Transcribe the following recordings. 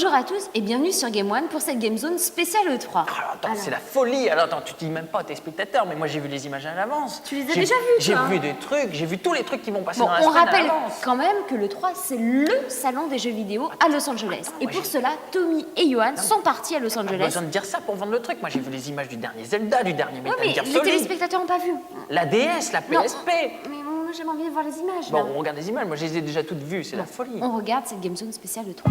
Bonjour à tous et bienvenue sur Game One pour cette Game Zone spéciale E3. Alors, attends, c'est la folie. Alors attends, tu te dis même pas à tes spectateurs, mais moi j'ai vu les images à l'avance. Tu les as déjà vus, J'ai toi, vu des trucs, j'ai vu tous les trucs qui vont passer Bon, dans la on semaine à rappelle l'avance. quand même que le 3 c'est le salon des jeux vidéo à Los Angeles. Et pour cela, Tommy et Johan sont partis à Los Pas Angeles. besoin de dire ça pour vendre le truc. Moi j'ai vu les images du dernier Zelda, du dernier Ouais, Metal mais Gear les Solid, téléspectateurs n'ont pas vu. la DS, la Non. PSP. Mais moi j'ai envie de voir les images. Bon, là. on regarde les images, moi je les ai déjà toutes vues, c'est la folie. On regarde cette Game Zone spéciale E3.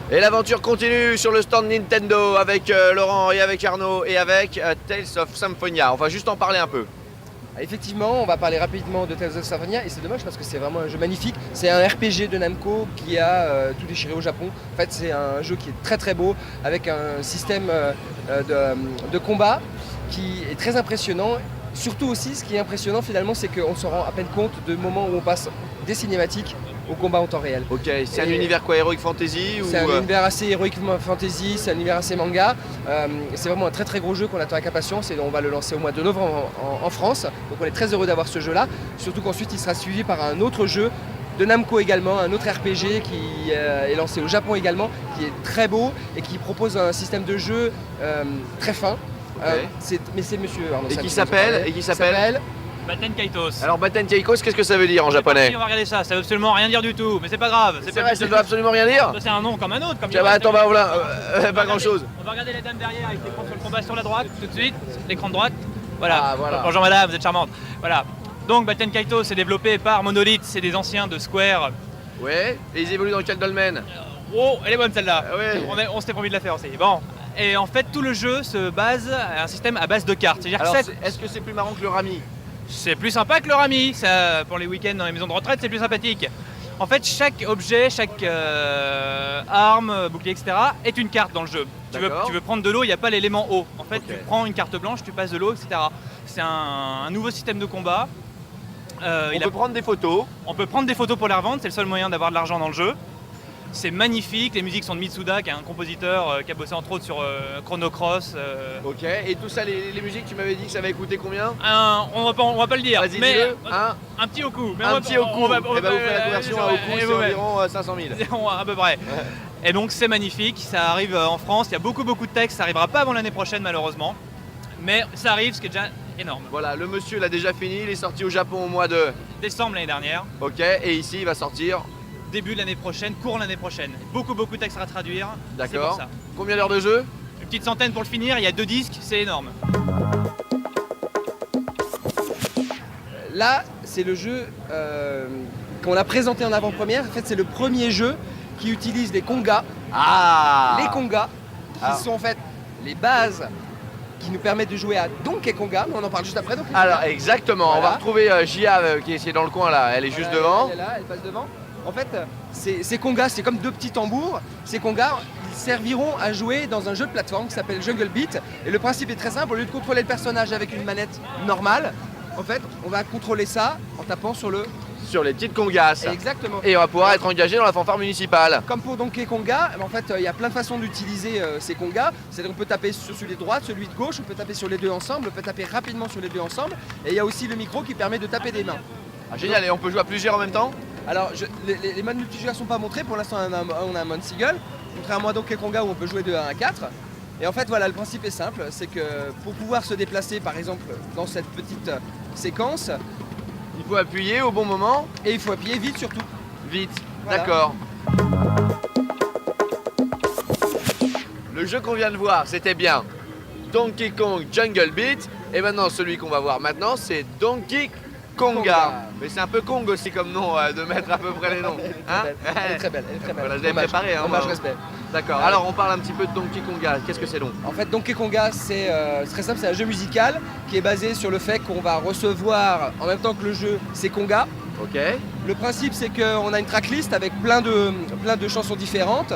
Et l'aventure continue sur le stand Nintendo avec Laurent et avec Arnaud et avec Tales of Symphonia. On va juste en parler un peu. Effectivement, on va parler rapidement de Tales of Symphonia et c'est dommage parce que c'est vraiment un jeu magnifique. C'est un RPG de Namco qui a tout déchiré au Japon. En fait, c'est un jeu qui est très très beau avec un système de combat qui est très impressionnant. Surtout aussi, ce qui est impressionnant finalement, c'est qu'on se rend à peine compte de moments où on passe des cinématiques au combat en temps réel. Ok, c'est un Et- univers quoi, Heroic Fantasy C'est ou un univers assez Heroic Fantasy, c'est un univers assez manga. C'est vraiment un très très gros jeu qu'on attend avec impatience et on va le lancer au mois de novembre en France. Donc on est très heureux d'avoir ce jeu-là. Surtout qu'ensuite il sera suivi par un autre jeu de Namco également, un autre RPG qui est lancé au Japon également, qui est très beau et qui propose un système de jeu très fin. Mais c'est monsieur Arnaud Et Sam qui nous en s'appelle parlait. Et qui s'appelle Baten Kaitos. Alors Baten Kaitos, qu'est-ce que ça veut dire en japonais? On va regarder ça, ça veut absolument rien dire du tout, mais c'est pas grave. C'est vrai, ça ne doit absolument rien dire. C'est un nom comme un autre. Comme Tiens, il y bah a- attends, bah voilà, pas grand chose. On va regarder les dames derrière avec l'écran sur le combat sur la droite, tout de suite, l'écran de droite. Voilà. Ah, voilà. Bonjour madame, vous êtes charmante. Voilà. Donc Baten Kaitos c'est développé par Monolith, c'est des anciens de Square. Ouais, et ils évoluent dans quel dolmen? Oh, elle est bonne celle-là. Ah ouais. On s'était promis de la faire aussi. Bon. Et en fait, tout le jeu se base à un système à base de cartes. C'est-à-dire Alors, que ça, est-ce que c'est plus marrant que le Rami? c'est plus sympa que le Rami, ça, pour les week-ends dans les maisons de retraite, c'est plus sympathique. En fait, chaque objet, chaque arme, bouclier, etc. est une carte dans le jeu. D'accord. Tu veux prendre de l'eau, il n'y a pas l'élément eau. En fait, Ok. tu prends une carte blanche, tu passes de l'eau, etc. C'est un nouveau système de combat. On peut prendre des photos. On peut prendre des photos pour les revendre, c'est le seul moyen d'avoir de l'argent dans le jeu. C'est magnifique, les musiques sont de Mitsuda, qui est un compositeur qui a bossé entre autres sur Chrono Cross. Ok, et tout ça, les musiques, tu m'avais dit que ça avait coûté combien? On va pas le dire, Vas-y, mais dis-le, hein. un petit au coup. Mais Un petit au coup. on Et bah vous faites la conversion à au coup, c'est environ 500 000. à peu près. Et donc c'est magnifique, ça arrive en France, il y a beaucoup de textes, ça arrivera pas avant l'année prochaine malheureusement. Mais ça arrive, ce qui est déjà énorme. Voilà, le monsieur l'a déjà fini, il est sorti au Japon au mois de... Décembre l'année dernière, Ok, et ici il va sortir, début de l'année prochaine, court l'année prochaine. Beaucoup de textes à traduire, c'est pour d'accord. ça. Combien d'heures de jeu? Une petite centaine pour le finir, il y a 2 disques, c'est énorme. Là, c'est le jeu qu'on a présenté en avant-première. En fait, c'est le premier jeu qui utilise les congas. Ah Les congas, qui Ah. sont en fait les bases qui nous permettent de jouer à Donkey Konga, mais on en parle juste après. Donkey Konga. Alors exactement, on Voilà. va retrouver Gia qui est dans le coin là, elle est juste Voilà, devant. Elle est là, elle passe devant. En fait, ces congas, c'est comme deux petits tambours. Ces congas, ils serviront à jouer dans un jeu de plateforme qui s'appelle Jungle Beat. Et le principe est très simple, au lieu de contrôler le personnage avec une manette normale, en fait, on va contrôler ça en tapant sur le... Sur les petites congas. Exactement. Et on va pouvoir être engagé dans la fanfare municipale. Comme pour Donkey Konga, en fait, il y a plein de façons d'utiliser ces congas. C'est-à-dire qu'on peut taper sur celui de droite, celui de gauche, on peut taper sur les deux ensemble, on peut taper rapidement sur les deux ensemble. Et il y a aussi le micro qui permet de taper des mains. Ah, génial, et on peut jouer à plusieurs en même temps? Alors, les modes multijoueurs ne sont pas montrés. Pour l'instant, on a un mode single, contrairement à Donkey Konga où on peut jouer de 1 à 4. Et en fait, voilà, le principe est simple. C'est que pour pouvoir se déplacer, par exemple, dans cette petite séquence, Il faut appuyer au bon moment, et il faut appuyer vite surtout. vite. Voilà. D'accord. Le jeu qu'on vient de voir, c'était bien Donkey Kong Jungle Beat. Et maintenant, celui qu'on va voir maintenant, c'est Donkey Konga. Konga. Mais c'est un peu Kong aussi comme nom, de mettre à peu près les noms. Hein? Elle est très belle, elle est très belle. Voilà, je l'avais Hommage, préparé. Hein, hommage, moi. respect. D'accord, alors on parle un petit peu de Donkey Konga. Qu'est-ce que c'est donc? En fait, Donkey Konga, c'est très simple, c'est un jeu musical qui est basé sur le fait qu'on va recevoir, en même temps que le jeu, ces congas. Ok. Le principe, c'est qu'on a une tracklist avec plein de chansons différentes.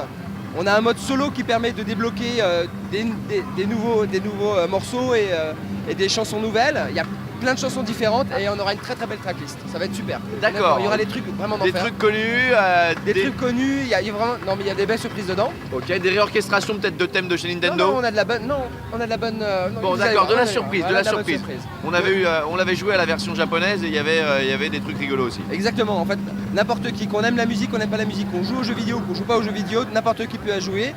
On a un mode solo qui permet de débloquer des nouveaux morceaux et des chansons nouvelles. Il y a plein de chansons différentes et on aura une très très belle tracklist. Ça va être super. D'accord. Il y aura des trucs vraiment Des d'enfer. trucs connus, Des trucs connus, il y a vraiment... Non mais il y a des belles surprises dedans. Ok, des réorchestrations peut-être de thèmes de chez Nintendo. Non, on a de la bonne... Non, on a de la bonne... non, Bon vous allez d'accord, de voir, la on allez surprise, voir. de la Voilà, bonne surprise. On l'avait joué à la version japonaise et il y avait des trucs rigolos aussi. Exactement, en fait, n'importe qui, qu'on aime la musique, qu'on n'aime pas la musique, qu'on joue aux jeux vidéo, qu'on joue pas aux jeux vidéo, n'importe qui peut jouer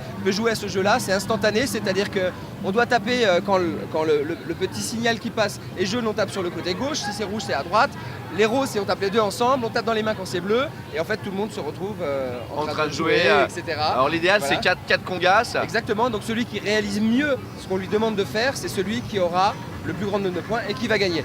à ce jeu-là, c'est instantané, c'est-à-dire que on doit taper quand le petit signal qui passe est jaune, on tape sur le côté gauche, si c'est rouge, c'est à droite, les roses, c'est on tape les deux ensemble, on tape dans les mains quand c'est bleu, et en fait tout le monde se retrouve En train de jouer, etc. Alors l'idéal Voilà. c'est 4 congas. Exactement, donc celui qui réalise mieux ce qu'on lui demande de faire, c'est celui qui aura le plus grand nombre de points et qui va gagner.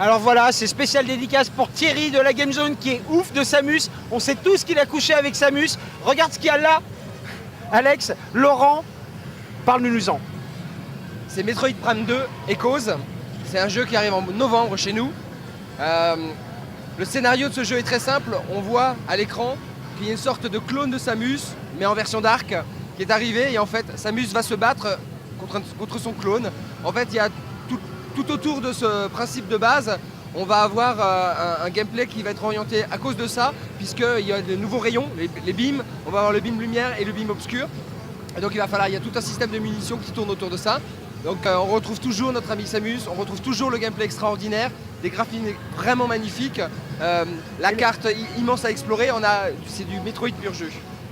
Alors voilà, c'est spécial dédicace pour Thierry de la Game Zone qui est ouf de Samus. On sait tous qu'il a couché avec Samus. Regarde ce qu'il y a là. Alex, Laurent, parle-nous-en. C'est Metroid Prime 2 Echoes. C'est un jeu qui arrive en novembre chez nous. Le scénario de ce jeu est très simple. On voit à l'écran qu'il y a une sorte de clone de Samus, mais en version dark, qui est arrivé. Et en fait, Samus va se battre contre son clone. En fait, il y a tout autour de ce principe de base, on va avoir un gameplay qui va être orienté à cause de ça, puisqu'il y a de nouveaux rayons, les beams. On va avoir le beam lumière et le beam obscur. Et donc il y a tout un système de munitions qui tourne autour de ça. Donc on retrouve toujours notre ami Samus, on retrouve toujours le gameplay extraordinaire, des graphismes vraiment magnifiques, la carte immense à explorer, c'est du Metroid pur jeu.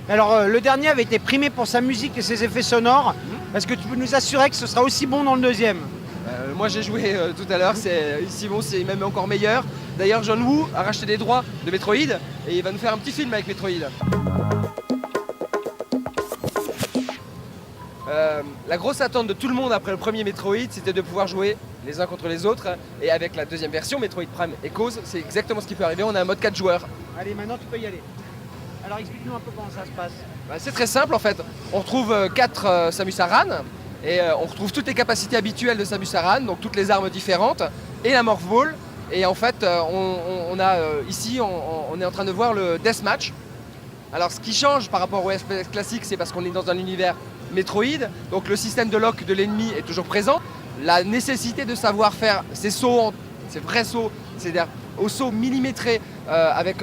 Alors le dernier avait été primé pour sa musique et ses effets sonores. Est-ce que tu peux nous assurer que ce sera aussi bon dans le deuxième? Moi j'ai joué tout à l'heure, c'est bon, c'est même encore meilleur. D'ailleurs John Woo a racheté des droits de Metroid et il va nous faire un petit film avec Metroid. La grosse attente de tout le monde après le premier Metroid, c'était de pouvoir jouer les uns contre les autres. Et avec la deuxième version, Metroid Prime Echoes, c'est exactement ce qui peut arriver. On a un mode 4 joueurs. Allez, maintenant tu peux y aller. Alors explique-nous un peu comment ça se passe. C'est très simple en fait. On retrouve 4 Samus Aran et on retrouve toutes les capacités habituelles de Samus Aran, donc toutes les armes différentes et la Morph Ball. Et en fait, ici, on est en train de voir le Deathmatch. Alors ce qui change par rapport au FPS classique, c'est parce qu'on est dans un univers Metroid, donc le système de lock de l'ennemi est toujours présent. La nécessité de savoir faire ces sauts, ces vrais sauts, c'est-à-dire aux sauts millimétrés avec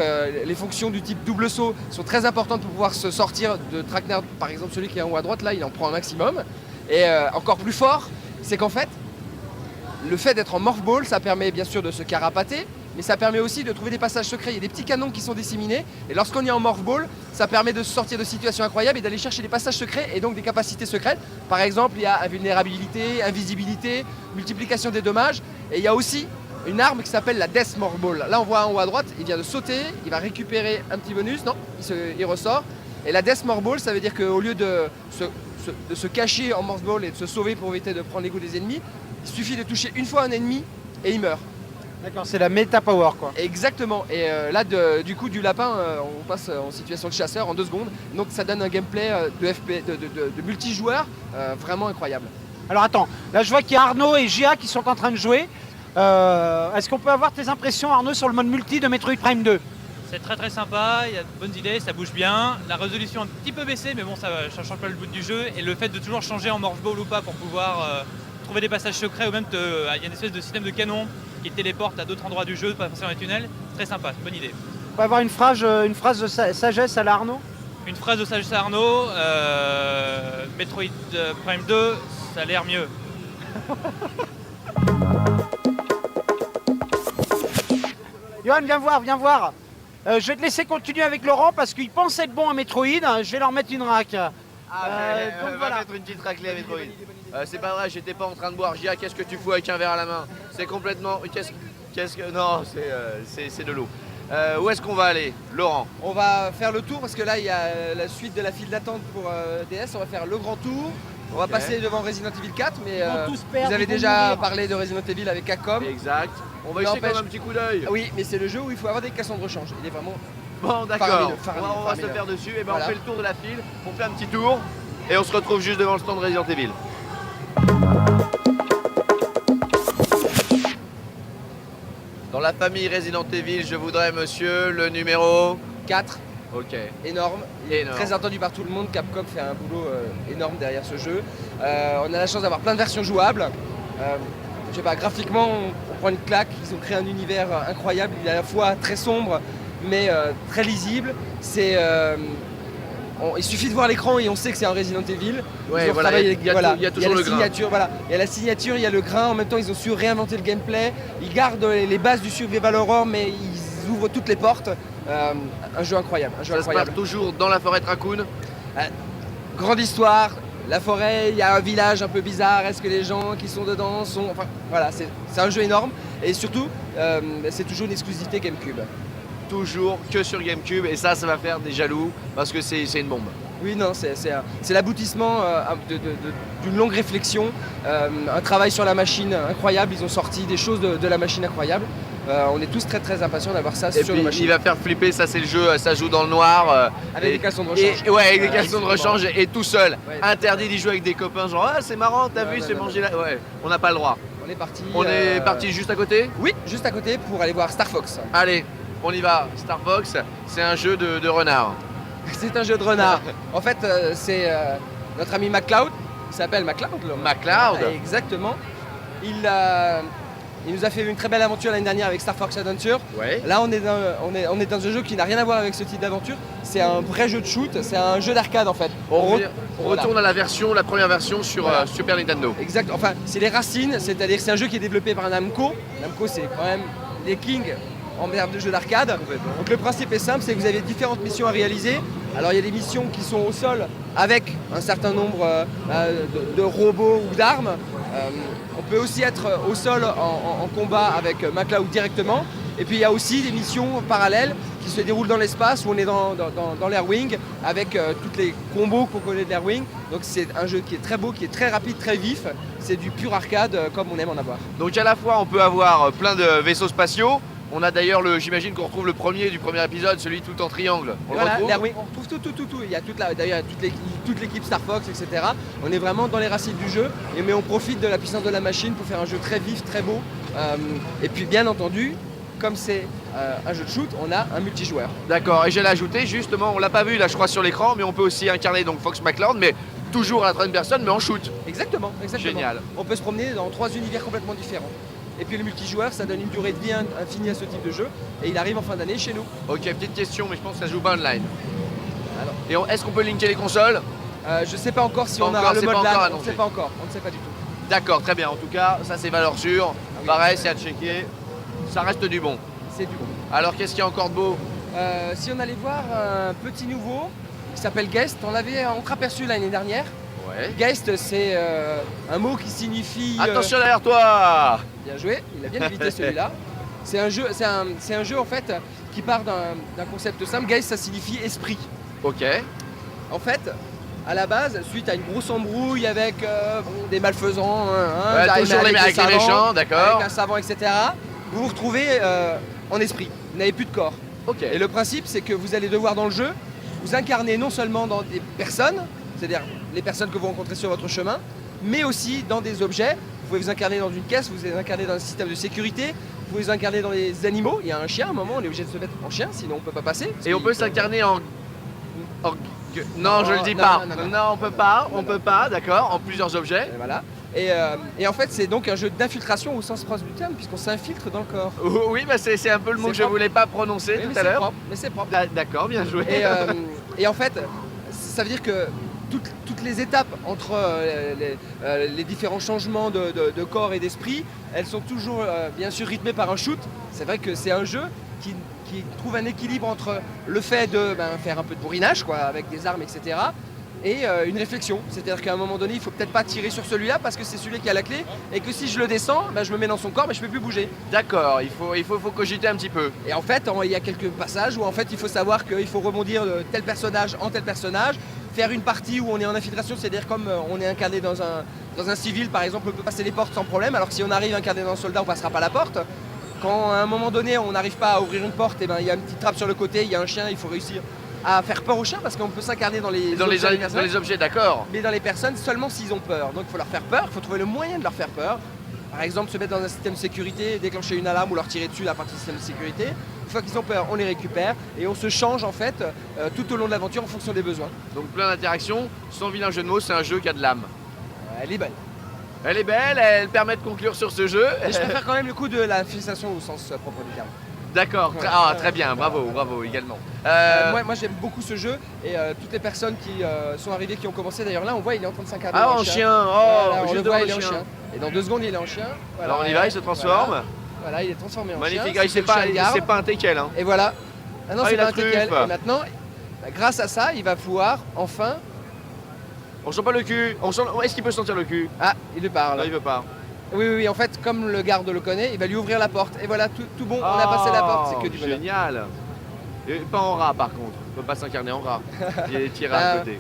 les fonctions du type double saut sont très importantes pour pouvoir se sortir de traquenard. Par exemple, celui qui est en haut à droite, là, il en prend un maximum. Et encore plus fort, c'est qu'en fait, le fait d'être en Morph Ball, ça permet bien sûr de se carapater, mais ça permet aussi de trouver des passages secrets. Il y a des petits canons qui sont disséminés, et lorsqu'on est en Morph Ball, ça permet de se sortir de situations incroyables et d'aller chercher des passages secrets et donc des capacités secrètes. Par exemple, il y a invulnérabilité, invisibilité, multiplication des dommages, et il y a aussi une arme qui s'appelle la Death Morph Ball. Là, on voit en haut à droite, il vient de sauter, il va récupérer un petit bonus, non, il ressort. Et la Death Morph Ball, ça veut dire qu'au lieu de se cacher en Morph Ball et de se sauver pour éviter de prendre les coups des ennemis, il suffit de toucher une fois un ennemi et il meurt. D'accord, c'est la méta power quoi. Exactement, et là du coup du lapin on passe en situation de chasseur en 2 secondes, donc ça donne un gameplay de multijoueur vraiment incroyable. Alors attends, là je vois qu'il y a Arnaud et Gia qui sont en train de jouer. Est-ce qu'on peut avoir tes impressions Arnaud sur le mode multi de Metroid Prime 2? C'est très très sympa, il y a de bonnes idées, ça bouge bien. La résolution est un petit peu baissée, mais bon, ça change pas le bout du jeu. Et le fait de toujours changer en Morph Ball ou pas pour pouvoir trouver des passages secrets, ou même il y a une espèce de système de canon qui te téléporte à d'autres endroits du jeu, pas forcément dans les tunnels. Très sympa, c'est une bonne idée. On peut avoir une phrase de sagesse à la Arnaud? Une phrase de sagesse à Arnaud, Metroid Prime 2, ça a l'air mieux. Johan, viens voir. Je vais te laisser continuer avec Laurent parce qu'il pense être bon à Metroid. Je vais leur mettre une rack. Donc voilà. va mettre une petite raclée à Metroid. C'est pas vrai, j'étais pas en train de boire. Gia, qu'est-ce que tu fous avec un verre à la main? C'est complètement... Qu'est-ce que... Non, c'est de l'eau. Où est-ce qu'on va aller, Laurent? On va faire le tour parce que là il y a la suite de la file d'attente pour DS, on va faire le grand tour. On va passer devant Resident Evil 4, mais vont tous perdre, vous avez ils vont déjà mourir. parlé de Resident Evil avec Capcom. Exact. On va Mais essayer quand n'empêche- même un petit coup d'œil. Oui, mais c'est le jeu où il faut avoir des caissons de rechange. Il est vraiment... Bon, d'accord. Faramineux, On va se faramineux. faire dessus. Et ben Voilà. on fait le tour de la file. On fait un petit tour. Et on se retrouve juste devant le stand Resident Evil. Dans la famille Resident Evil, je voudrais, monsieur, le numéro 4. Ok. énorme, il est Énorme. très attendu par tout le monde. Capcom fait un boulot énorme derrière ce jeu. On a la chance d'avoir plein de versions jouables. Je sais pas, graphiquement, on prend une claque. Ils ont créé un univers incroyable. Il est à la fois très sombre, mais très lisible. Il suffit de voir l'écran et on sait que c'est un Resident Evil. Ouais, Ils ont voilà, retravaillé il y a voilà. il y a toujours la le grain. signature, voilà. Il y a la signature, il y a le grain. En même temps, ils ont su réinventer le gameplay. Ils gardent les bases du survival horror, mais ils ouvrent toutes les portes. Un jeu incroyable. Un jeu Ça se incroyable. passe toujours dans la forêt de Raccoon. Grande histoire. La forêt, il y a un village un peu bizarre. Est-ce que les gens qui sont dedans sont. Enfin, voilà, c'est un jeu énorme. Et surtout, c'est toujours une exclusivité GameCube. Toujours que sur GameCube. Et ça va faire des jaloux parce que c'est une bombe. Oui, non, c'est l'aboutissement d'une longue réflexion, un travail sur la machine incroyable. Ils ont sorti des choses de la machine incroyable. On est tous très très impatients d'avoir ça Et sur puis nos machines. il va faire flipper, ça c'est le jeu, ça joue dans le noir. Avec et- des caleçons de rechange. Ouais, avec des Ouais, caleçons de exactement. rechange et tout seul. Ouais. Interdit d'y jouer avec des copains, genre ah c'est marrant, t'as Non, vu, non, c'est non, manger là. Ouais, on n'a pas le droit. On est parti. On est parti juste à côté. Oui, juste à côté pour aller voir Star Fox. Allez, on y va. Star Fox, c'est un jeu de renard. C'est un jeu de renard. En fait, c'est notre ami MacLeod. Il s'appelle MacLeod. là. MacLeod. Exactement. Il nous a fait une très belle aventure l'année dernière avec Star Fox Adventure. Ouais. Là, on est dans un jeu qui n'a rien à voir avec ce type d'aventure. C'est un vrai jeu de shoot, c'est un jeu d'arcade en fait. On Voilà. retourne à la première version sur Voilà. Super Nintendo. Exact, enfin, c'est les racines, c'est-à-dire que c'est un jeu qui est développé par Namco. Namco, c'est quand même les kings en termes de jeux d'arcade. Donc le principe est simple, c'est que vous avez différentes missions à réaliser. Alors il y a des missions qui sont au sol avec un certain nombre de robots ou d'armes. On peut aussi être au sol en combat avec MacLeod directement. Et puis il y a aussi des missions parallèles qui se déroulent dans l'espace où on est dans l'Airwing avec tous les combos qu'on connaît de l'Airwing. Donc c'est un jeu qui est très beau, qui est très rapide, très vif. C'est du pur arcade comme on aime en avoir. Donc à la fois on peut avoir plein de vaisseaux spatiaux. On a d'ailleurs j'imagine qu'on retrouve le premier du premier épisode, celui tout en triangle. On le Voilà, retrouve. l'Airwing, on retrouve tout. Il y a d'ailleurs toute l'équipe Star Fox, etc. On est vraiment dans les racines du jeu, mais on profite de la puissance de la machine pour faire un jeu très vif, très beau. Et puis bien entendu, comme c'est un jeu de shoot, on a un multijoueur. D'accord, et j'allais ajouter justement, on l'a pas vu là je crois sur l'écran, mais on peut aussi incarner donc Fox McCloud, mais toujours à la troisième personne, mais en shoot. Exactement. Génial. On peut se promener dans 3 univers complètement différents. Et puis le multijoueur, ça donne une durée de vie infinie à ce type de jeu. Et il arrive en fin d'année chez nous. Ok, petite question, mais je pense que ça se joue pas online. Alors. Et est-ce qu'on peut linker les consoles? Je sais pas encore si Pas on encore, aura le c'est mode pas encore LAN. On annoncé. ne sait pas encore. On ne sait pas du tout. D'accord, très bien. En tout cas, ça c'est valeur sûre. oui. Pareil, c'est à checker. Ça reste du bon. C'est du bon. Alors qu'est-ce qu'il y a encore de beau? Si on allait voir un petit nouveau qui s'appelle Guest, on l'avait entreaperçu l'année dernière. Ouais. Guest, c'est un mot qui signifie. Attention derrière toi! Bien joué, il a bien évité celui-là. C'est un jeu en fait qui part d'un concept simple. Geist, ça signifie esprit. Ok. En fait, à la base, suite à une grosse embrouille avec des malfaisants, Toujours avec les méchants, d'accord. avec un savant, etc. Vous vous retrouvez en esprit. Vous n'avez plus de corps. Ok. Et le principe, c'est que vous allez devoir dans le jeu vous incarner non seulement dans des personnes, c'est-à-dire les personnes que vous rencontrez sur votre chemin, mais aussi dans des objets. Vous pouvez vous incarner dans une caisse, vous pouvez vous incarner dans un système de sécurité, vous pouvez vous incarner dans les animaux. Il y a un chien, à un moment, on est obligé de se mettre en chien, sinon on ne peut pas passer. Et on peut s'incarner en. Non, je le dis non, pas. non. On peut pas. On Non, peut pas, d'accord. En plusieurs objets. Et voilà. Et en fait, c'est donc un jeu d'infiltration au sens propre du terme, puisqu'on s'infiltre dans le corps. Oui, bah c'est un peu le mot C'est que je propre. voulais pas prononcer Oui, mais tout à c'est l'heure. propre, mais c'est propre. D'accord, bien joué. Et en fait, ça veut dire que toutes les étapes entre les différents changements de corps et d'esprit, elles sont toujours bien sûr rythmées par un shoot. C'est vrai que c'est un jeu qui trouve un équilibre entre le fait de faire un peu de bourrinage, quoi, avec des armes, etc. Et une réflexion. C'est-à-dire qu'à un moment donné, il faut peut-être pas tirer sur celui-là parce que c'est celui qui a la clé et que si je le descends, je me mets dans son corps mais je peux plus bouger. D'accord, il faut cogiter un petit peu. Et en fait, il y a quelques passages où en fait il faut savoir qu'il faut rebondir de tel personnage en tel personnage, faire une partie où on est en infiltration, c'est-à-dire comme on est incarné dans un civil par exemple, on peut passer les portes sans problème, alors que si on arrive incarné dans un soldat, on passera pas la porte. Quand à un moment donné on n'arrive pas à ouvrir une porte, il y a une petite trappe sur le côté, il y a un chien, il faut réussir à faire peur aux chiens parce qu'on peut s'incarner dans les Dans les objets, d'accord. mais dans les personnes seulement s'ils ont peur. Donc il faut leur faire peur, il faut trouver le moyen de leur faire peur. par exemple se mettre dans un système de sécurité, déclencher une alarme ou leur tirer dessus la partie système de sécurité. Une fois qu'ils ont peur, on les récupère et on se change en fait tout au long de l'aventure en fonction des besoins. Donc plein d'interactions, sans vilain jeu de mots, c'est un jeu qui a de l'âme. Elle est belle. Elle est belle, elle permet de conclure sur ce jeu. Et je préfère quand même le coup de la fixation au sens propre du terme. D'accord, très bien, bravo également. Moi j'aime beaucoup ce jeu et toutes les personnes qui sont arrivées, qui ont commencé d'ailleurs là, on voit il est en train de s'incarner Ah, en chien, Voilà, on juste le devant voit, le il est en chien. chien. Et dans 2 secondes il est en chien. Voilà, Alors on y va, il se transforme. Voilà, il est transformé en Magnifique, chien. ah, C'est le chien de garde. c'est pas un teckel. Hein. Et voilà. Ah non, Ah, c'est il a pas un teckel. truffe. Et maintenant, grâce à ça, il va pouvoir enfin. On sent pas le cul. Est-ce qu'il peut sentir le cul? Ah, il lui parle. Non, il veut pas. Oui, en fait, comme le garde le connaît, il va lui ouvrir la porte. Et voilà, tout bon, on a passé la porte, c'est que du bonheur. Génial. Et pas en rat par contre. On peut pas s'incarner en rat. Il y a des petits rats à Bah, côté.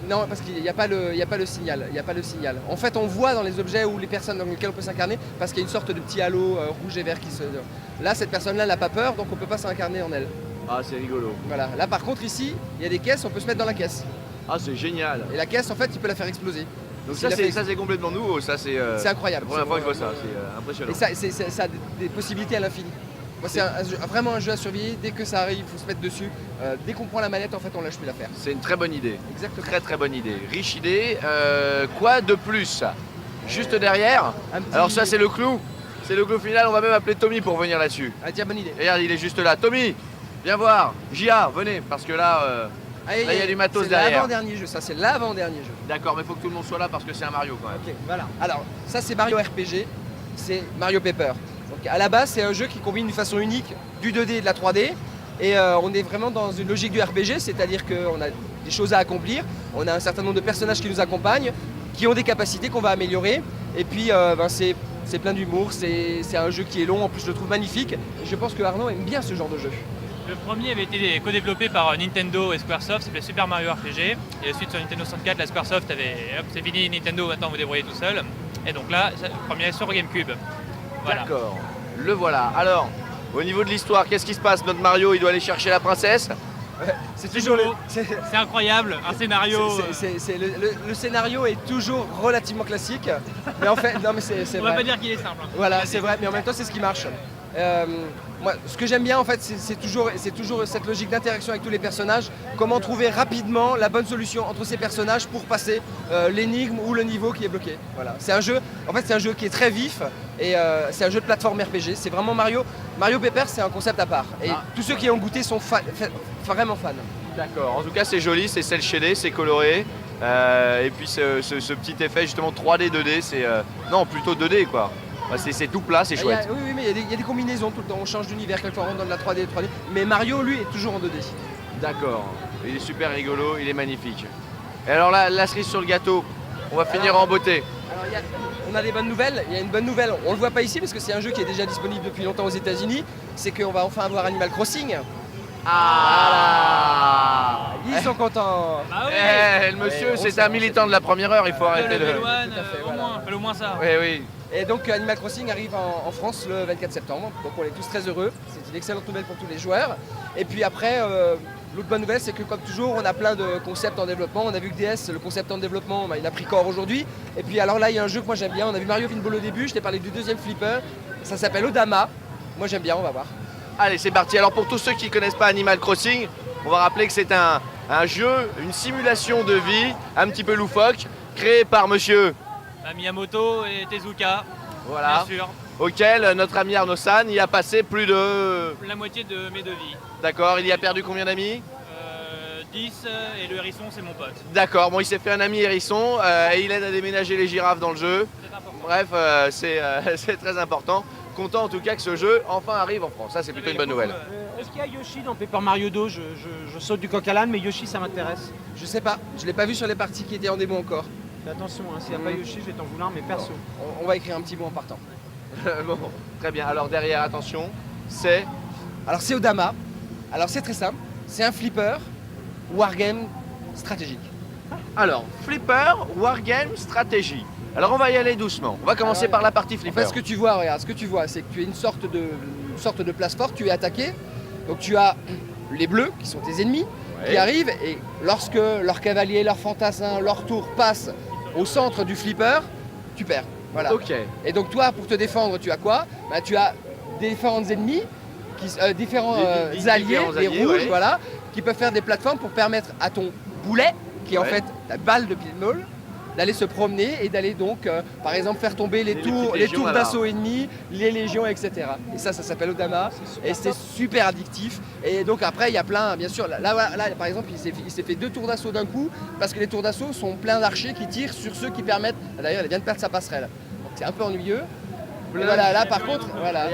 Non, parce qu'il n'y a pas le signal. Il y a pas le signal. En fait, on voit dans les objets ou les personnes dans lesquelles on peut s'incarner parce qu'il y a une sorte de petit halo rouge et vert qui se. Là, cette personne-là n'a pas peur, donc on peut pas s'incarner en elle. Ah, c'est rigolo. Voilà. Là, par contre, ici, il y a des caisses, on peut se mettre dans la caisse. Ah, c'est génial. Et la caisse, en fait, il peut la faire exploser. Donc S'il ça c'est complètement nouveau. Ça c'est. C'est incroyable. La première fois que je vois ça. C'est C'est impressionnant. Et ça a des possibilités à l'infini. Moi, c'est vraiment un jeu à surveiller. Dès que ça arrive, il faut se mettre dessus. Dès qu'on prend la manette, en fait, on lâche plus l'affaire. C'est une très bonne idée. Exactement. Très bonne idée. Riche idée. Quoi de plus? Juste derrière. Un petit- Alors ça c'est le clou. C'est le clou final. On va même appeler Tommy pour venir là-dessus. Ah, tiens, bonne idée. Regarde, il est juste là. Tommy, viens voir. Gia, venez, parce que là, Allez, là, il y a du matos c'est derrière. l'avant-dernier jeu, ça, c'est l'avant-dernier jeu. d'accord, mais il faut que tout le monde soit là parce que c'est un Mario quand même. Ok, voilà. Alors, ça, c'est Mario RPG, c'est Mario Paper. Donc, à la base, c'est un jeu qui combine d'une façon unique du 2D et de la 3D. Et on est vraiment dans une logique du RPG, c'est-à-dire qu'on a des choses à accomplir, on a un certain nombre de personnages qui nous accompagnent, qui ont des capacités qu'on va améliorer. Et puis, c'est plein d'humour, c'est un jeu qui est long, en plus je le trouve magnifique. Et je pense que Arnaud aime bien ce genre de jeu. Le premier avait été co-développé par Nintendo et Squaresoft, s'appelait Super Mario RPG. Et ensuite sur Nintendo 64, la Squaresoft avait hop, c'est fini, Nintendo, maintenant vous débrouillez tout seul. Et donc là, le premier sur GameCube. Voilà. D'accord, le voilà. Alors, au niveau de l'histoire, qu'est-ce qui se passe? Notre Mario, il doit aller chercher la princesse. C'est C'est toujours nouveau. C'est incroyable, un scénario. le scénario est toujours relativement classique, mais en fait, non mais c'est On vrai. va pas dire qu'il est simple. hein. Voilà, c'est vrai, mais en même temps, c'est ce qui marche. Moi, ce que j'aime bien, en fait, c'est toujours cette logique d'interaction avec tous les personnages. Comment trouver rapidement la bonne solution entre ces personnages pour passer l'énigme ou le niveau qui est bloqué. Voilà. C'est un jeu, en fait, c'est un jeu qui est très vif et c'est un jeu de plateforme RPG. C'est vraiment Mario Paper, c'est un concept à part. Et tous ceux qui ont goûté sont vraiment fans. D'accord, en tout cas c'est joli, c'est cel shadé, c'est coloré. Et puis ce petit effet justement 3D, 2D, c'est... non, plutôt 2D quoi. Bah, c'est tout plat, c'est chouette. Oui, mais il y a des combinaisons tout le temps. On change d'univers, quelquefois on rentre dans de la 3D, Mais Mario, lui, est toujours en 2D. D'accord, il est super rigolo, il est magnifique. Et alors là, la cerise sur le gâteau, on va finir en beauté. Alors, on a des bonnes nouvelles. Il y a une bonne nouvelle. On le voit pas ici parce que c'est un jeu qui est déjà disponible depuis longtemps aux États-Unis. C'est qu'on va enfin avoir Animal Crossing. Ah Ils sont contents. Ah oui. Le monsieur, on c'est sait, un on militant de la première heure, il faut arrêter Le de... level one, Tout à fait, au voilà. moins, au moins ça. Oui, oui. Et donc Animal Crossing arrive en France le 24 septembre. Donc on est tous très heureux. C'est une excellente nouvelle pour tous les joueurs. Et puis après, l'autre bonne nouvelle, c'est que comme toujours, on a plein de concepts en développement. On a vu que DS, le concept en développement, il a pris corps aujourd'hui. Et puis alors là, il y a un jeu que moi j'aime bien. On a vu Mario Pinball au début. Je t'ai parlé du deuxième flipper. Ça s'appelle Odama. Moi j'aime bien, on va voir. Allez, c'est parti. Alors pour tous ceux qui ne connaissent pas Animal Crossing, on va rappeler que c'est un jeu, une simulation de vie, un petit peu loufoque, créé par monsieur, Miyamoto et Tezuka, voilà, bien sûr. auquel notre ami Arnaud San y a passé plus de... La moitié de mes devis. D'accord, il y a perdu combien d'amis? 10 et le hérisson c'est mon pote. D'accord, bon il s'est fait un ami hérisson et il aide à déménager les girafes dans le jeu. C'est important. Bref, c'est très important. Content en tout cas que ce jeu enfin arrive en France, ça c'est plutôt une bonne nouvelle. Est-ce qu'il y a Yoshi dans Paper Mario 2 je saute du coq à l'âne, mais Yoshi ça m'intéresse. Je sais pas. Je l'ai pas vu sur les parties qui étaient en démo encore. Fais attention, hein, s'il n'y a pas Yoshi, je vais t'en vouloir, mais perso. On va écrire un petit mot en partant. Bon, très bien, alors derrière, attention, c'est... Alors c'est Odama. Alors c'est très simple. C'est un flipper wargame stratégique. Alors, flipper, wargame, stratégie. Alors on va y aller doucement, on va commencer Alors, par la partie En flipper. fait, ce que tu vois, regarde, c'est que tu es une sorte de place forte, tu es attaqué. Donc tu as les bleus, qui sont tes ennemis, qui arrivent, et lorsque leurs cavaliers, leurs fantassins, leur tour passent au centre du flipper, tu perds. Voilà. Ok. Et donc toi, pour te défendre, tu as quoi? Bah, tu as différents ennemis, différents alliés, différents les alliés, rouges, ouais. voilà, qui peuvent faire des plateformes pour permettre à ton boulet, qui est en Ouais. fait la balle de pinball, d'aller se promener et d'aller donc, par exemple, faire tomber les Les tours, petites les légions, tours là-bas. d'assaut ennemis, les légions, etc. Et ça s'appelle Odama. Et c'est super addictif. Et donc après, il y a plein, bien sûr, là, par exemple, il s'est fait 2 tours d'assaut d'un coup, parce que les tours d'assaut sont pleins d'archers qui tirent sur ceux qui permettent. D'ailleurs, il vient de perdre sa passerelle. Donc c'est un peu ennuyeux. Et voilà, là par contre, voilà.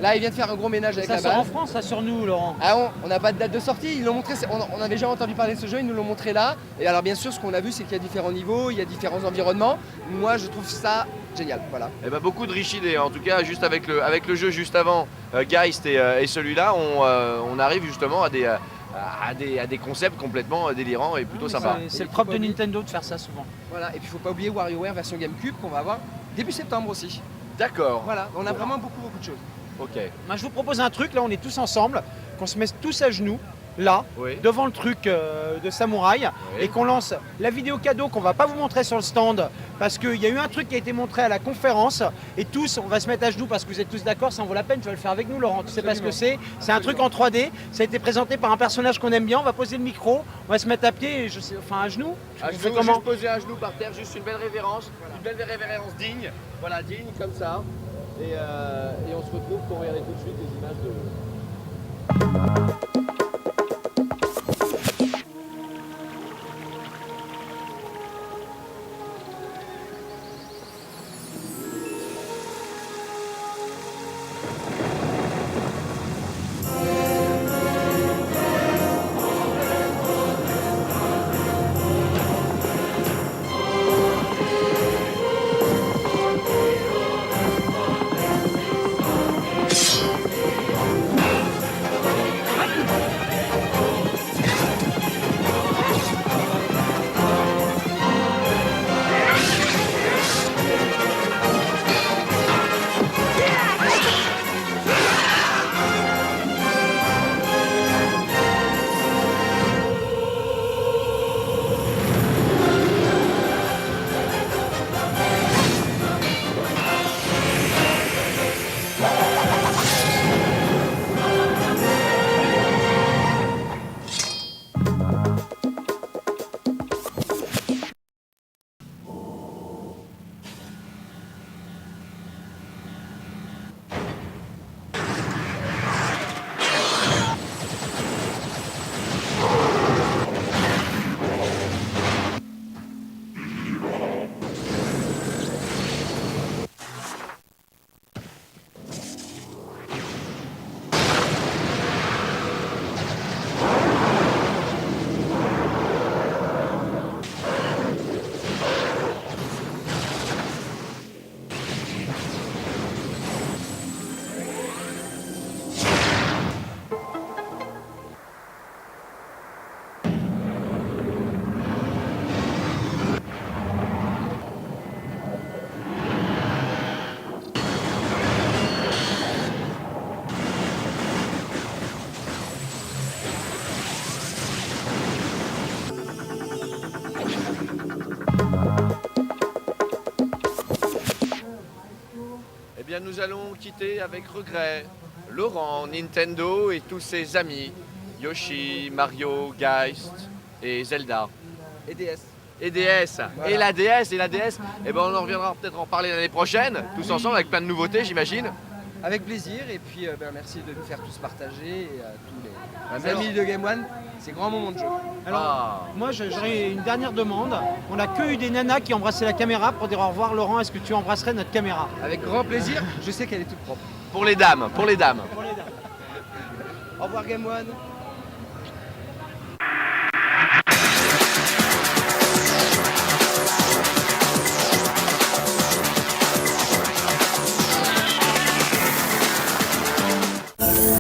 Là, il vient de faire un gros ménage avec Ça la sort en balle. France, ça sur nous, Laurent. Ah, on n'a pas de date de sortie, ils l'ont montré, on avait déjà entendu parler de ce jeu, ils nous l'ont montré là. Et alors bien sûr, ce qu'on a vu, c'est qu'il y a différents niveaux, il y a différents environnements. Moi, je trouve ça génial, voilà. Eh ben, beaucoup de riches idées, en tout cas juste avec le jeu juste avant, Geist et celui-là, on arrive justement à des concepts complètement délirants et plutôt sympas. C'est le propre de Nintendo de faire ça souvent. Voilà, et puis il faut pas oublier WarioWare version GameCube qu'on va avoir début septembre aussi. D'accord. Voilà, on a vraiment beaucoup de choses. Ok. Moi, je vous propose un truc, là on est tous ensemble, qu'on se mette tous à genoux, là, Oui. devant le truc de samouraï, Oui. et qu'on lance la vidéo cadeau qu'on va pas vous montrer sur le stand, parce qu'il y a eu un truc qui a été montré à la conférence, et tous, on va se mettre à genoux parce que vous êtes tous d'accord, ça en vaut la peine, tu vas le faire avec nous Laurent, tu sais pas ce que c'est un truc en 3D, ça a été présenté par un personnage qu'on aime bien, on va poser le micro, on va se mettre à pied, et à genoux. À On fait genoux, comment juste poser un genou par terre, juste une belle révérence, une belle révérence digne. Voilà, digne comme ça. Et on se retrouve pour regarder tout de suite les images de. Eh bien, nous allons quitter avec regret Laurent, Nintendo et tous ses amis, Yoshi, Mario, Geist et Zelda. Et DS. Et DS. Voilà. Et la DS. Eh ben, on en reviendra peut-être en parler l'année prochaine, tous ensemble avec plein de nouveautés, j'imagine. Avec plaisir, et puis merci de nous faire tous partager, et à tous les merci. amis de Game One, c'est grand moment de jeu. Alors, moi j'aurais une dernière demande, on n'a que eu des nanas qui embrassaient la caméra pour dire au revoir Laurent, est-ce que tu embrasserais notre caméra? Avec grand plaisir, je sais qu'elle est toute propre. Pour les dames, pour les dames. Au revoir Game One.